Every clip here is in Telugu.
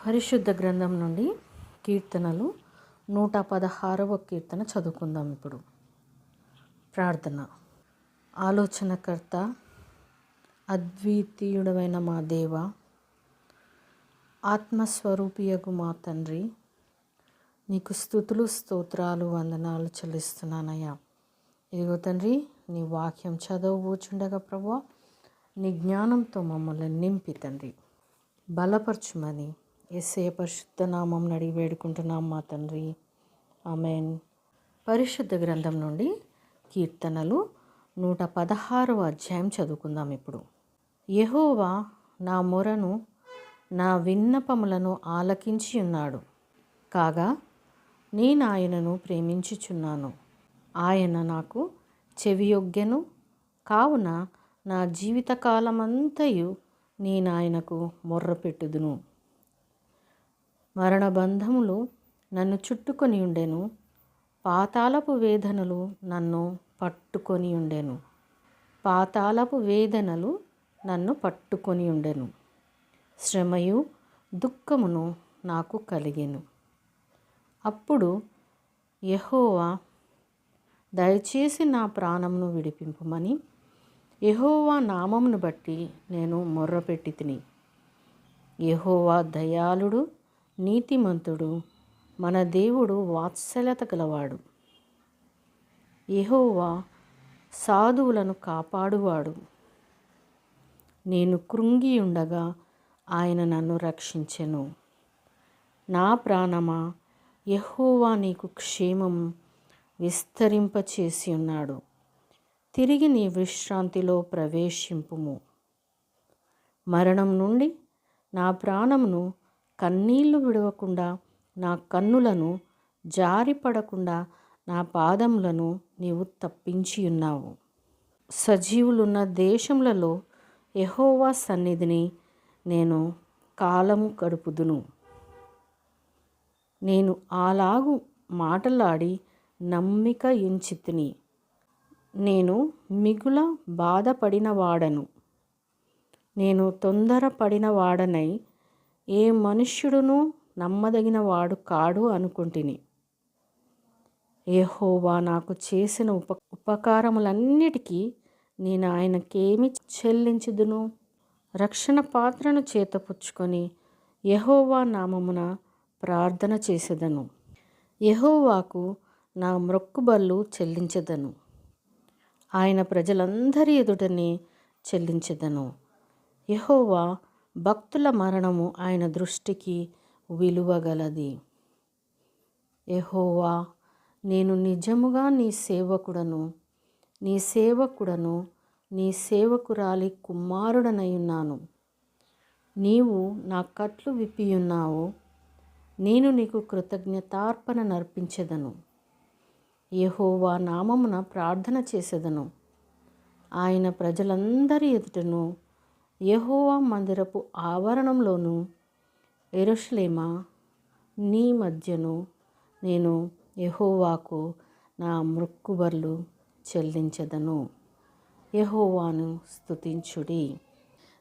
పరిశుద్ధ గ్రంథం నుండి కీర్తనలు 116వ కీర్తన చదువుకుందాం. ఇప్పుడు ప్రార్థన. ఆలోచనకర్త, అద్వితీయుడమైన మా దేవ, ఆత్మస్వరూపియగు మా తండ్రి, నీకు స్తుతులు, స్తోత్రాలు, వందనాలు చెల్లిస్తున్నానయ్యా. ఇదిగో తండ్రి, నీ వాక్యం చదవబోచుండగా ప్రభువా, నీ జ్ఞానంతో మమ్మల్ని నింపి తండ్రి బలపరచుమని యేసయ్య పరిశుద్ధ నామం అడిగి వేడుకుంటున్నాం మా తండ్రి, ఆమేన్. పరిశుద్ధ గ్రంథం నుండి కీర్తనలు 116వ అధ్యాయం చదువుకుందాం. ఇప్పుడు యెహోవా నా మొరను, నా విన్నపములను ఆలకించి ఉన్నాడు. కాగా నేను ఆయనను ప్రేమించుచున్నాను. ఆయన నాకు చెవియొగ్గెను. కావున నా జీవితకాలమంతయు నేను ఆయనకు మొర్రపెట్టుదును. మరణబంధములు నన్ను చుట్టుకొని ఉండెను. పాతాళపు వేదనలు నన్ను పట్టుకొని ఉండెను. పాతాళపు వేదనలు నన్ను పట్టుకొని ఉండెను. శ్రమయు దుఃఖమును నాకు కలిగెను. అప్పుడు యెహోవా, దయచేసి నా ప్రాణమును విడిపింపుమని యెహోవా నామమును బట్టి నేను మొర్రపెట్టితిని. యెహోవా దయాళుడు, నీతిమంతుడు, మన దేవుడు వాత్సల్యత గలవాడు. యెహోవా సాధువులను కాపాడువాడు. నేను కృంగి ఉండగా ఆయన నన్ను రక్షించెను. నా ప్రాణమా, యెహోవా నీకు క్షేమం విస్తరింపచేసి ఉన్నాడు. తిరిగి నీ విశ్రాంతిలో ప్రవేశింపుము. మరణం నుండి నా ప్రాణమును కన్నీళ్లు విడవకుండా, నా కన్నులను జారిపడకుండా నా పాదములను నీవు తప్పించి ఉన్నావు. సజీవులున్న దేశములలో యెహోవా సన్నిధిని నేను కాలము గడుపుదును. నేను అలాగు మాటలాడి నమ్మిక ఉంచితిని. నేను మిగుల బాధపడిన వాడను. నేను తొందరపడిన వాడనై ఏ మనుష్యుడును నమ్మదగిన వాడు కాడు అనుకుంటుని. యెహోవా నాకు చేసిన ఉపకారములన్నిటికీ నేను ఆయనకేమి చెల్లించుదును? రక్షణ పాత్రను చేతపుచ్చుకొని యెహోవా నామమున ప్రార్థన చేసేదను. యెహోవాకు నా మ్రొక్కుబళ్ళు చెల్లించెదను. ఆయన ప్రజలందరి ఎదుటనే చెల్లించెదను. యెహోవా భక్తుల మరణము ఆయన దృష్టికి విలువగలది. యెహోవా, నేను నిజముగా నీ సేవకుడను, నీ సేవకురాలి కుమారుడనయున్నాను. నీవు నా కట్లు విప్పియున్నావు. నేను నీకు కృతజ్ఞతార్పణ నర్పించెదను. యెహోవా నామమున ప్రార్థన చేసేదను. ఆయన ప్రజలందరి ఎదుటను, యెహోవా మందిరపు ఆవరణంలోను, యెరూషలేమా నీ మధ్యను నేను యెహోవాకు నా మ్రొక్కుబళ్ళు చెల్లించెదను. యెహోవాను స్తుతించుడి.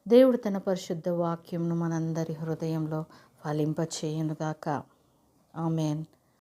దేవుడు తన పరిశుద్ధ వాక్యంను మనందరి హృదయంలో ఫలింపచేయునుగాక. ఆమేన్.